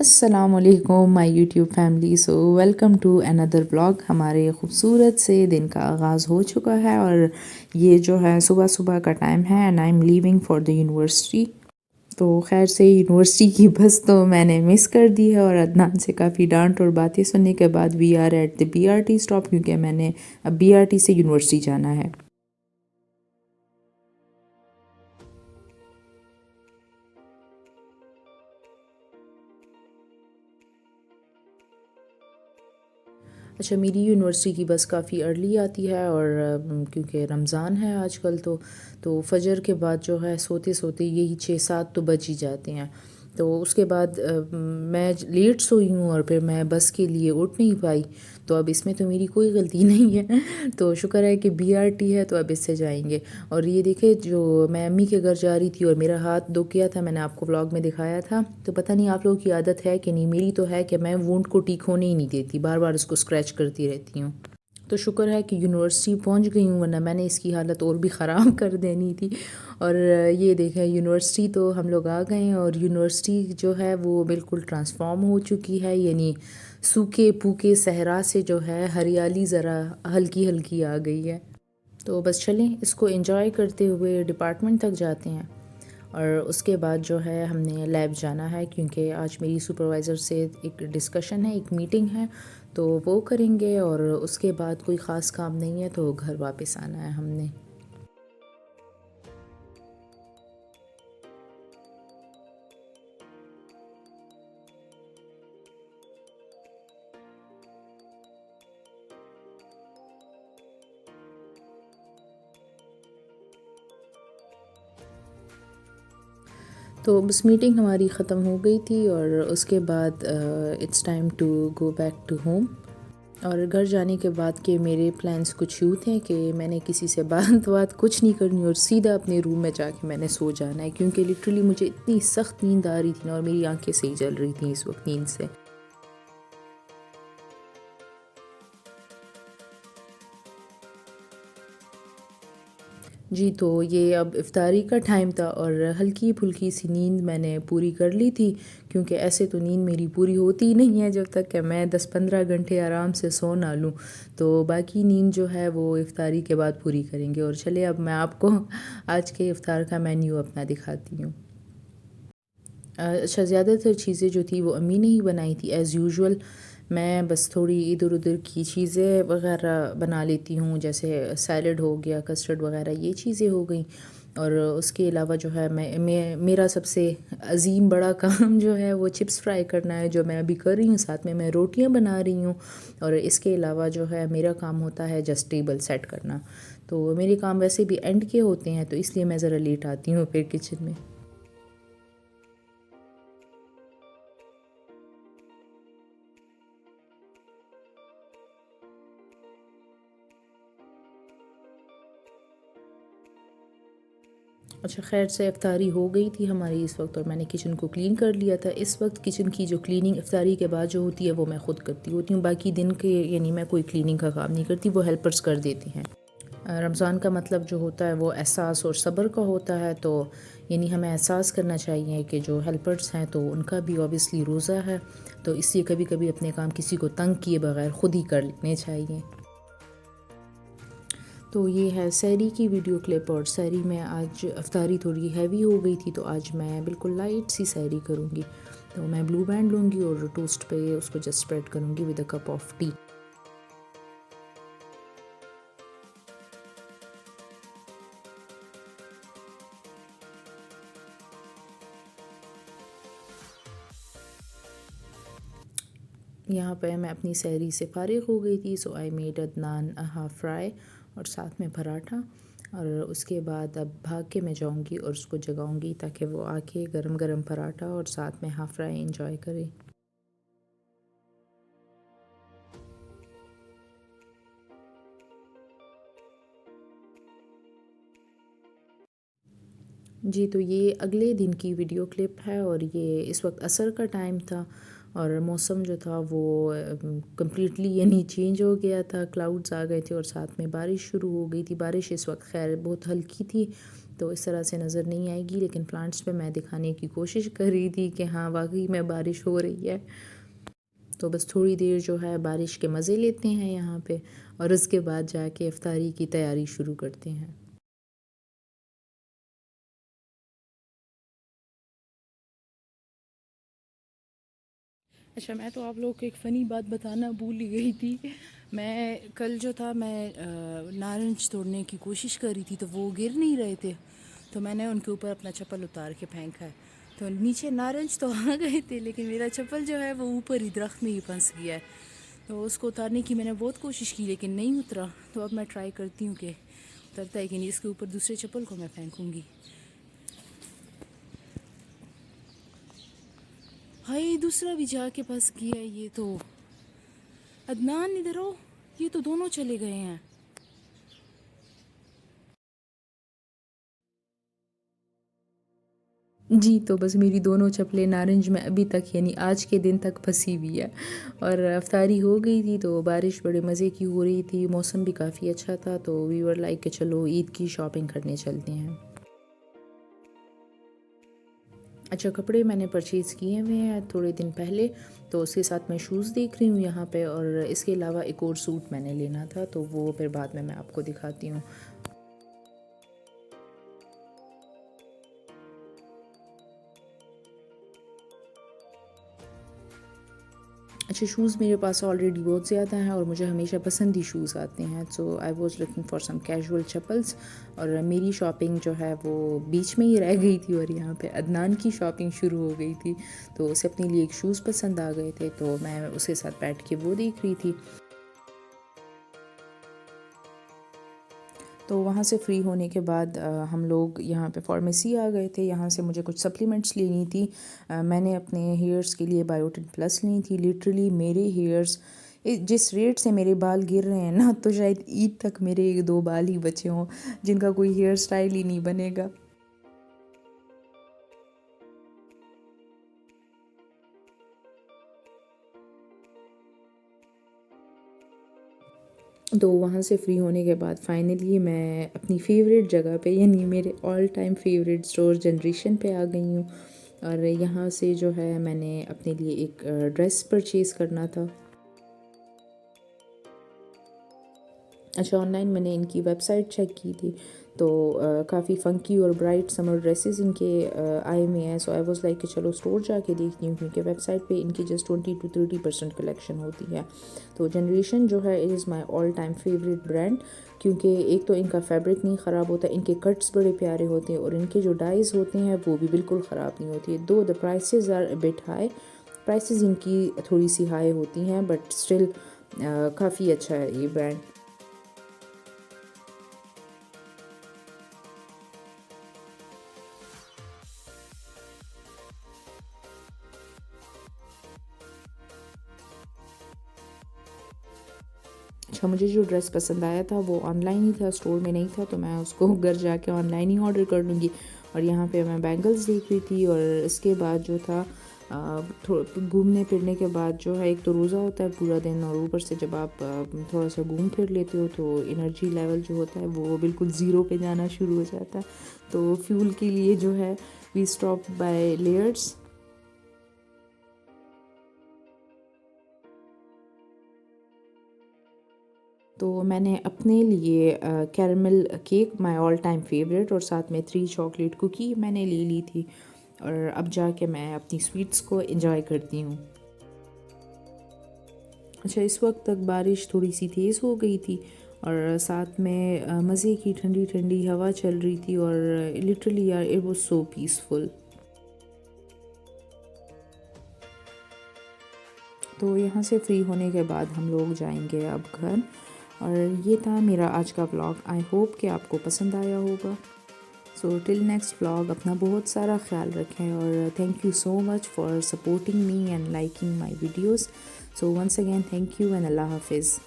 अस्सलामुअलैकुम my YouTube family. Welcome to another vlog. हमारे खूबसूरत से दिन का आगाज़ हो चुका है और ये जो है सुबह सुबह का टाइम है and I am leaving for the university. तो खैर से यूनिवर्सिटी की बस तो मैंने मिस कर दी है और अदनान से काफ़ी डांट और बातें सुनने के बाद we are at the BRT stop, क्योंकि मैंने अब बीआरटी से यूनिवर्सिटी जाना है। अच्छा, मेरी यूनिवर्सिटी की बस काफ़ी अर्ली आती है और क्योंकि रमज़ान है आजकल तो फजर के बाद जो है सोते सोते यही 6-7 तो बज ही जाते हैं। तो उसके बाद मैं लेट सोई हूँ और फिर मैं बस के लिए उठ नहीं पाई। तो अब इसमें तो मेरी कोई गलती नहीं है। तो शुक्र है कि बीआरटी है तो अब इससे जाएंगे। और ये देखे, जो मैं अम्मी के घर जा रही थी और मेरा हाथ दुख गया था, मैंने आपको व्लॉग में दिखाया था। तो पता नहीं आप लोगों की आदत है कि नहीं, मेरी तो है कि मैं वुंड को ठीक होने ही नहीं देती, बार बार उसको स्क्रैच करती रहती हूँ। तो शुक्र है कि यूनिवर्सिटी पहुंच गई हूँ, वरना मैंने इसकी हालत और भी ख़राब कर देनी थी। और ये देखें, यूनिवर्सिटी तो हम लोग आ गए हैं और यूनिवर्सिटी जो है वो बिल्कुल ट्रांसफॉर्म हो चुकी है। यानी सूखे पूखे सहरा से जो है हरियाली ज़रा हल्की हल्की आ गई है। तो बस चलें, इसको एंजॉय करते हुए डिपार्टमेंट तक जाते हैं। और उसके बाद जो है हमने लैब जाना है, क्योंकि आज मेरी सुपरवाइज़र से एक डिस्कशन है, एक मीटिंग है। तो वो करेंगे और उसके बाद कोई ख़ास काम नहीं है तो घर वापस आना है हमने। तो बस मीटिंग हमारी ख़त्म हो गई थी और उसके बाद it's time to go back to home. और घर जाने के बाद के मेरे प्लान्स कुछ यूँ थे कि मैंने किसी से बात बात कुछ नहीं करनी और सीधा अपने रूम में जाके मैंने सो जाना है, क्योंकि लिटरली मुझे इतनी सख्त नींद आ रही थी ना और मेरी आंखें सही जल रही थी इस वक्त नींद से। जी, तो ये अब इफ़्तारी का टाइम था और हल्की-फुल्की सी नींद मैंने पूरी कर ली थी, क्योंकि ऐसे तो नींद मेरी पूरी होती ही नहीं है जब तक कि मैं 10-15 घंटे आराम से सो ना लूँ। तो बाकी नींद जो है वो इफ़्तारी के बाद पूरी करेंगे। और चलिए, अब मैं आपको आज के इफ़्तार का मेन्यू अपना दिखाती हूँ। अच्छा, ज़्यादातर चीज़ें जो थी वो अम्मी ने ही बनाई थी एज़ यूजुअल। मैं बस थोड़ी इधर उधर की चीज़ें वगैरह बना लेती हूँ, जैसे सैलड हो गया, कस्टर्ड वगैरह ये चीज़ें हो गई। और उसके अलावा जो है मैं मेरा सबसे अजीम बड़ा काम जो है वो चिप्स फ्राई करना है, जो मैं अभी कर रही हूँ। साथ में मैं रोटियाँ बना रही हूँ। और इसके अलावा जो है मेरा काम होता है जस्ट टेबल सेट करना। तो मेरे काम वैसे भी एंड के होते हैं, तो इसलिए मैं ज़रा लेट आती हूँ फिर किचन में। अच्छा, खैर से इफ्तारी हो गई थी हमारी इस वक्त और मैंने किचन को क्लीन कर लिया था। इस वक्त किचन की जो क्लीनिंग इफ्तारी के बाद जो होती है वो मैं ख़ुद करती होती हूँ। बाकी दिन के यानी मैं कोई क्लीनिंग का काम नहीं करती, वो हेल्पर्स कर देती हैं। रमज़ान का मतलब जो होता है वो एहसास और सब्र का होता है। तो यानी हमें एहसास करना चाहिए कि जो हेल्पर्स हैं तो उनका भी ऑब्वियसली रोज़ा है, तो इसलिए कभी कभी अपने काम किसी को तंग किए बगैर ख़ुद ही कर लेने चाहिए। तो ये है सहरी की वीडियो क्लिप। और सहरी में आज अफ्तारी थोड़ी हैवी हो गई थी, तो आज मैं बिल्कुल लाइट सी सहरी करूँगी। तो मैं ब्लू बैंड लूँगी और टोस्ट पे उसको जस्ट स्प्रेड करूँगी with a cup of T. यहाँ पे मैं अपनी सहरी से फारिग हो गई थी, so I made Adnan half fry और साथ में पराठा। और उसके बाद अब भाग के मैं जाऊँगी और उसको जगाऊँगी ताकि वो आके गरम गरम पराठा और साथ में हाफ फ्राई इंजॉय करे। जी, तो ये अगले दिन की वीडियो क्लिप है और ये इस वक्त असर का टाइम था और मौसम जो था वो कम्प्लीटली यानी चेंज हो गया था। क्लाउड्स आ गए थे और साथ में बारिश शुरू हो गई थी। बारिश इस वक्त खैर बहुत हल्की थी, तो इस तरह से नज़र नहीं आएगी, लेकिन प्लांट्स पे मैं दिखाने की कोशिश कर रही थी कि हाँ वाकई में बारिश हो रही है। तो बस थोड़ी देर जो है बारिश के मज़े लेते हैं यहाँ पे, और उसके बाद जाके इफ्तारी की तैयारी शुरू करते हैं। अच्छा, मैं तो आप लोग को एक फ़नी बात बताना भूल ही गई थी। मैं कल जो था, मैं नारंज तोड़ने की कोशिश कर रही थी, तो वो गिर नहीं रहे थे, तो मैंने उनके ऊपर अपना चप्पल उतार के फेंका है। तो नीचे नारंज तो आ गए थे, लेकिन मेरा चप्पल जो है वो ऊपर ही दरख्त में ही फंस गया है। तो उसको उतारने की मैंने बहुत कोशिश की, लेकिन नहीं उतरा। तो अब मैं ट्राई करती हूँ कि उतरता है कि नहीं। इसके ऊपर दूसरे चप्पल को मैं फेंकूँगी। हाय, दूसरा भी जाके फंस गया है ये तो। अदनान इधर आओ, ये तो दोनों चले गए हैं। जी, तो बस मेरी दोनों चप्पलें नारंज में अभी तक, यानी आज के दिन तक फंसी हुई है। और अफ्तारी हो गई थी, तो बारिश बड़े मज़े की हो रही थी, मौसम भी काफ़ी अच्छा था, तो वी वर लाइक कि चलो ईद की शॉपिंग करने चलते हैं। अच्छा, कपड़े मैंने परचेज़ किए हुए हैं थोड़े दिन पहले, तो उसके साथ मैं शूज़ देख रही हूँ यहाँ पे, और इसके अलावा एक और सूट मैंने लेना था, तो वो फिर बाद में मैं आपको दिखाती हूँ। अच्छा, शूज़ मेरे पास ऑलरेडी बहुत ज़्यादा हैं, और मुझे हमेशा पसंद ही शूज़ आते हैं, so I was looking for some casual chappals. और मेरी शॉपिंग जो है वो बीच में ही रह गई थी, और यहाँ पे अदनान की शॉपिंग शुरू हो गई थी। तो उसे अपने लिए एक शूज़ पसंद आ गए थे, तो मैं उसके साथ बैठ के वो देख रही थी। तो वहाँ से फ्री होने के बाद हम लोग यहाँ पे फार्मेसी आ गए थे। यहाँ से मुझे कुछ सप्लीमेंट्स लेनी थी। मैंने अपने हेयर्स के लिए बायोटिन प्लस ली थी। लिटरली मेरे हेयर्स जिस रेट से मेरे बाल गिर रहे हैं ना, तो शायद ईद तक मेरे एक दो बाल ही बचे हों, जिनका कोई हेयर स्टाइल ही नहीं बनेगा। तो वहाँ से फ्री होने के बाद फाइनली मैं अपनी फ़ेवरेट जगह पे, यानी मेरे all time favourite store generation पे आ गई हूँ। और यहाँ से जो है मैंने अपने लिए एक ड्रेस परचेज़ करना था। अच्छा, ऑनलाइन मैंने इनकी वेबसाइट चेक की थी, तो काफ़ी फ़ंकी और ब्राइट समर ड्रेसेस इनके आए हुए हैं। सो आई वाज़ लाइक कि चलो स्टोर जाके देखती हूँ, क्योंकि वेबसाइट पे इनकी जस्ट 20 to 30% कलेक्शन होती है। तो जनरेशन जो है it is my all time favourite brand, क्योंकि एक तो इनका फैब्रिक नहीं ख़राब होता, इनके कट्स बड़े प्यारे होते हैं, और इनके जो डाइज़ होते हैं वो भी बिल्कुल ख़राब नहीं होती है। दो the prices are a bit high, prices इनकी थोड़ी सी हाई होती हैं, बट स्टिल काफ़ी अच्छा है ये ब्रांड। अच्छा, मुझे जो ड्रेस पसंद आया था वो ऑनलाइन ही था, स्टोर में नहीं था, तो मैं उसको घर जाके ऑनलाइन ही ऑर्डर कर लूँगी। और यहाँ पे मैं बैंगल्स देख रही थी, और इसके बाद जो था घूमने फिरने के बाद जो है, एक तो रोज़ा होता है पूरा दिन, और ऊपर से जब आप थोड़ा सा घूम फिर लेते हो, तो एनर्जी लेवल जो होता है वो बिल्कुल ज़ीरो पे जाना शुरू हो जाता है। तो फ्यूल के लिए जो है वी स्टॉप बाय लेयर्स। तो मैंने अपने लिए caramel cake, my all time favourite, और साथ में 3 चॉकलेट कुकी मैंने ले ली थी। और अब जाके मैं अपनी स्वीट्स को एंजॉय करती हूँ। अच्छा, इस वक्त तक बारिश थोड़ी सी तेज़ हो गई थी, और साथ में मज़े की ठंडी ठंडी हवा चल रही थी, और लिटरली यार इट वाज सो पीसफुल। तो यहाँ से फ्री होने के बाद हम लोग जाएंगे अब घर। और ये था मेरा आज का व्लॉग। आई होप कि आपको पसंद आया होगा। सो टिल नेक्स्ट व्लॉग, अपना बहुत सारा ख्याल रखें, और thank you so much for supporting me and liking my videos. So once again thank you and अल्लाह हाफिज़।